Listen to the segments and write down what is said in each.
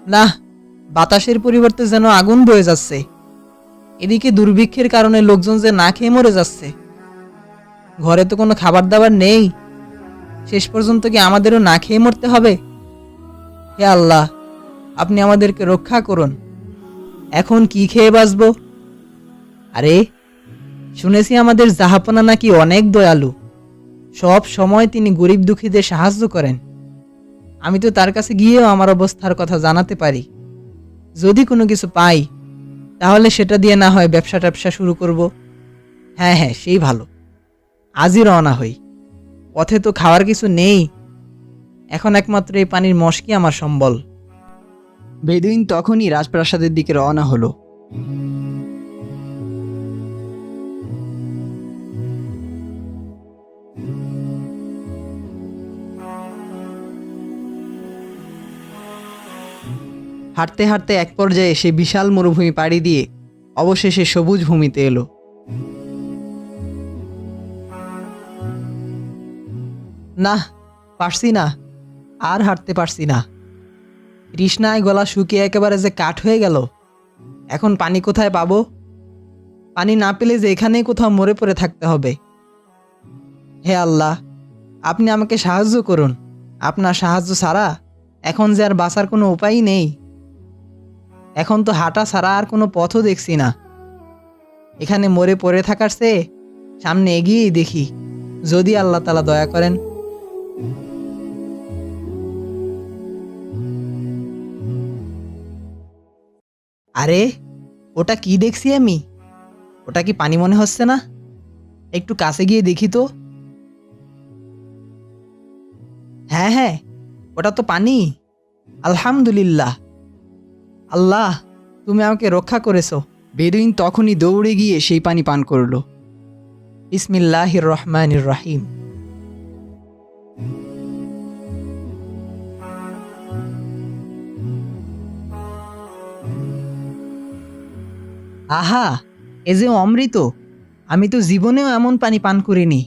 না, বাতাসের পরিবর্তে যেন আগুন বয়ে যাচ্ছে। এদিকে দুর্ভিক্ষের কারণে লোকজন যে না খেয়ে মরে যাচ্ছে। ঘরে তো কোনো খাবার দাবার নেই। শেষ পর্যন্ত কি আমাদেরও না খেয়ে মরতে হবে? হে আল্লাহ, আপনি আমাদেরকে রক্ষা করুন। এখন কি খেয়ে বাঁচব? আরে, শুনেছি আমাদের জাহাপনা নাকি অনেক দয়ালু। সব সময় তিনি গরিব দুঃখীদের সাহায্য করেন। আমি তো তার কাছে গিয়েও আমার অবস্থার কথা জানাতে পারি। যদি কোনো কিছু পাই তাহলে সেটা দিয়ে না হয় ব্যবসা ট্যাবসা শুরু করব। হ্যাঁ হ্যাঁ, সেই ভালো। আজই রওনা হই। পথে তো খাওয়ার কিছু নেই। এখন একমাত্র এই পানির মশকই আমার সম্বল। বেদুইন তখনই রাজপ্রাসাদের দিকে রওনা হলো। হাঁটতে হাঁটতে এক পর্যায়ে সে বিশাল মরুভূমি পাড়ি দিয়ে অবশেষে সবুজ ভূমিতে এলো। না, পারছি না, আর হাঁটতে পারছি না। তৃষ্ণায় গলা শুকিয়ে একেবারে যে কাঠ হয়ে গেল। এখন পানি কোথায় পাবো? পানি না পেলে যে এখানেই কোথাও মরে পড়ে থাকতে হবে। হে আল্লাহ, আপনি আমাকে সাহায্য করুন। আপনার সাহায্য ছাড়া এখন যে আর বাঁচার কোনো উপায়ই নেই। এখন তো হাঁটা ছাড়া আর কোনো পথও দেখছি না। এখানে মরে পড়ে থাকার চেয়ে সামনে এগিয়েই দেখি, যদি আল্লাহ তাআলা দয়া করেন। আরে, ওটা কি দেখছি আমি? ওটা কি পানি মনে হচ্ছে না? একটু কাছে গিয়ে দেখি তো। হ্যাঁ হ্যাঁ, ওটা তো পানি। আলহামদুলিল্লাহ। আল্লাহ, তুমি আমাকে রক্ষা করেছো। বেদুইন তখনই দৌড়ে গিয়ে সেই পানি পান করলো। বিসমিল্লাহির রহমানির রহিম। আহা, এ যে অমৃত। আমি তো জীবনেও এমন পানি পান করিনি।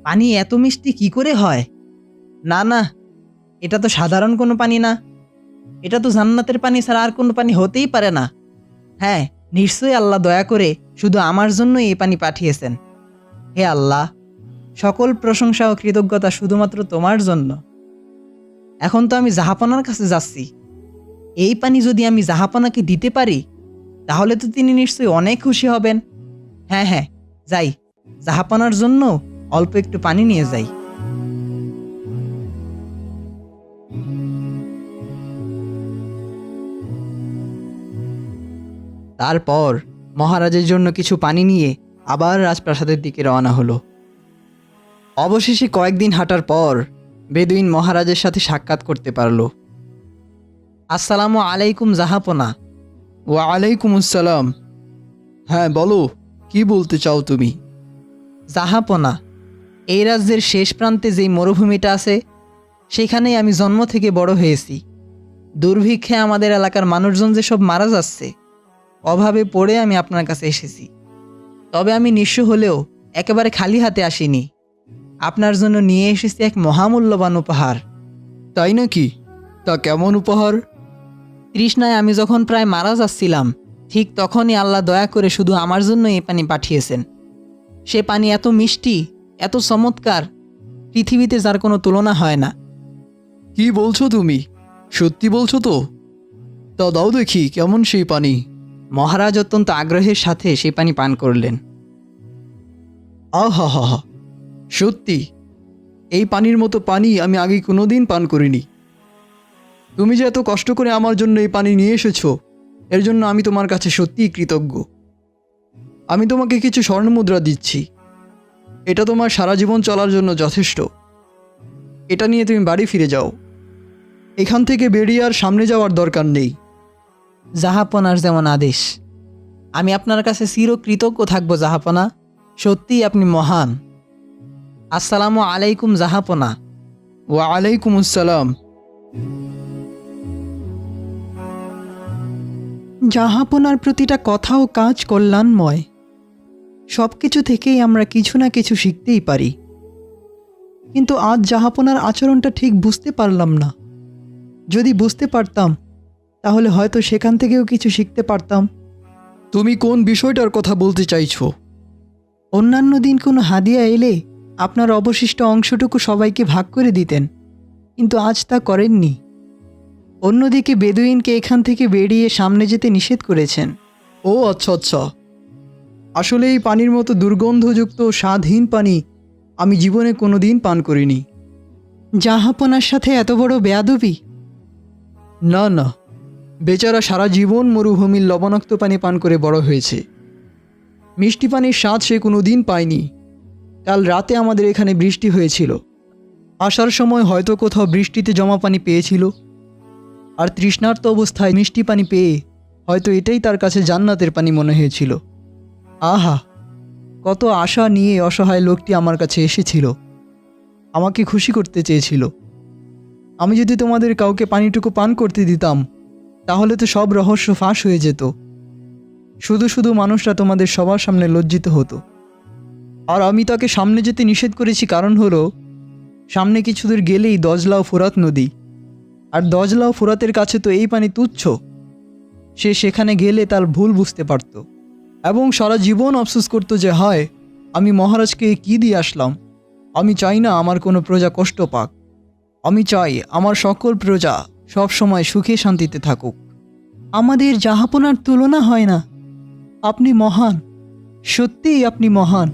পানি এত মিষ্টি কি করে হয়? না না, এটা তো সাধারণ কোনো পানি না। এটা তো জান্নাতের পানি ছাড়া আর কোনো পানি হতেই পারে না। হ্যাঁ, নিশ্চয়ই আল্লাহ দয়া করে শুধু আমার জন্যই এই পানি পাঠিয়েছেন। হে আল্লাহ, সকল প্রশংসা ও কৃতজ্ঞতা শুধুমাত্র তোমার জন্য। এখন তো আমি জাহাপনার কাছে যাচ্ছি। এই পানি যদি আমি জাহাপনাকে দিতে পারি তাহলে তো তিনি নিশ্চয়ই অনেক খুশি হবেন। হ্যাঁ হ্যাঁ, যাই, জাহাপনার জন্য অল্প একটু পানি নিয়ে যাই। তারপর মহারাজের জন্য কিছু পানি নিয়ে আবার রাজপ্রাসাদের দিকে রওনা হলো। অবশেষে কয়েকদিন হাঁটার পর বেদুইন মহারাজের সাথে সাক্ষাৎ করতে পারল। আসসালামু আলাইকুম জাহাপনা। ওয়ালাইকুম আসসালাম। হ্যাঁ, বলো, কি বলতে চাও তুমি? জাহাপনা, এই রাজ্যের শেষ প্রান্তে যেই মরুভূমিটা আছে সেখানেই আমি জন্ম থেকে বড় হয়েছি। দুর্ভিক্ষে আমাদের এলাকার মানুষজন যে সব মারা যাচ্ছে, অভাবে পড়ে আমি আপনার কাছে এসেছি। তবে আমি নিঃস্ব হলেও একেবারে খালি হাতে আসিনি। আপনার জন্য নিয়ে এসেছি এক মহামূল্যবান উপহার। তাই নাকি? তা কেমন উপহার? তৃষ্ণায় আমি যখন প্রায় মারা যাচ্ছিলাম, ঠিক তখনই আল্লাহ দয়া করে শুধু আমার জন্য এই পানি পাঠিয়েছেন। সে পানি এত মিষ্টি, এত চমৎকার, পৃথিবীতে যার কোনো তুলনা হয় না। কি বলছো তুমি? সত্যি বলছো তো? তা দাও দেখি কেমন সেই পানি। মহারাজ অত্যন্ত আগ্রহের সাথে সেই পানি পান করলেন। আহা হা হা, সত্যি এই পানির মতো পানি আমি আগে কোনোদিন পান করিনি। তুমি যে এত কষ্ট করে আমার জন্য এই পানি নিয়ে এসেছো, এর জন্য আমি তোমার কাছে সত্যিই কৃতজ্ঞ। আমি তোমাকে কিছু স্বর্ণমুদ্রা দিচ্ছি। এটা তোমার সারা জীবন চলার জন্য যথেষ্ট। এটা নিয়ে তুমি বাড়ি ফিরে যাও। এখান থেকে বেরিয়ে আর সামনে যাওয়ার দরকার নেই। জাহাপনার যেমন আদেশ। আমি আপনার কাছে চিরকৃতজ্ঞ থাকবো জাহাপনা। সত্যিই আপনি মহান। আসসালামু আলাইকুম জাহাপনা। ওয়ালাইকুম আসসালাম। জাহাপনার প্রতিটা কথা ও কাজ কল্যাণময়। সব কিছু থেকেই আমরা কিছু না কিছু শিখতেই পারি। কিন্তু আজ জাহাপনার আচরণটা ঠিক বুঝতে পারলাম না। যদি বুঝতে পারতাম তাহলে হয়তো সেখান থেকেও কিছু শিখতে পারতাম। তুমি কোন বিষয়টার কথা বলতে চাইছো? অন্যান্য দিন কোনো হাদিয়া এলে আপনার অবশিষ্ট অংশটুকু সবাইকে ভাগ করে দিতেন, কিন্তু আজ তা করেননি। অন্যদিকে বেদুইনকে এখান থেকে বেরিয়ে সামনে যেতে নিষেধ করেছেন। ও আচ্ছা আচ্ছা, আসলে এই পানির মতো দুর্গন্ধযুক্ত স্বাদহীন পানি আমি জীবনে কোনো দিন পান করিনি। জাহাপনার সাথে এত বড় বেয়াদবি! না না, বেচারা সারা জীবন মরুভূমির লবণাক্ত পানি পান করে বড় হয়েছে। মিষ্টি পানির স্বাদ সে কোনো দিন পায়নি। কাল রাতে আমাদের এখানে বৃষ্টি হয়েছিল। আসার সময় হয়তো কোথাও বৃষ্টিতে জমা পানি পেয়েছিল, আর তৃষ্ণার্ত অবস্থায় মিষ্টি পানি পেয়ে হয়তো এটাই তার কাছে জান্নাতের পানি মনে হয়েছিল। আহা, কত আশা নিয়ে অসহায় লোকটি আমার কাছে এসেছিল, আমাকে খুশি করতে চেয়েছিল। আমি যদি তোমাদের কাউকে পানিটুকু পান করতে দিতাম, তাহলে তো সব রহস্য ফাঁস হয়ে যেত। শুধু শুধু মানুষরা তোমাদের সবার সামনে লজ্জিত হতো। আর আমি তাকে সামনে যেতে নিষেধ করেছি, কারণ হলো সামনে কিছু দূর গেলেই দজলা ও ফোরাত নদী, আর দজলা ও ফোরাতের কাছে তো এই পানি তুচ্ছ। সে সেখানে গেলে তার ভুল বুঝতে পারত এবং সারা জীবন আফসোস করতো যে হায়, আমি মহারাজকে কি দিয়ে আসলাম। আমি চাই না আমার কোনো প্রজা কষ্ট পাক। আমি চাই আমার সকল প্রজা সব সময় সুখে শান্তিতে থাকুক। আমাদের জাহাপনার তুলনা হয় না। আপনি মহান, সত্যিই আপনি মহান।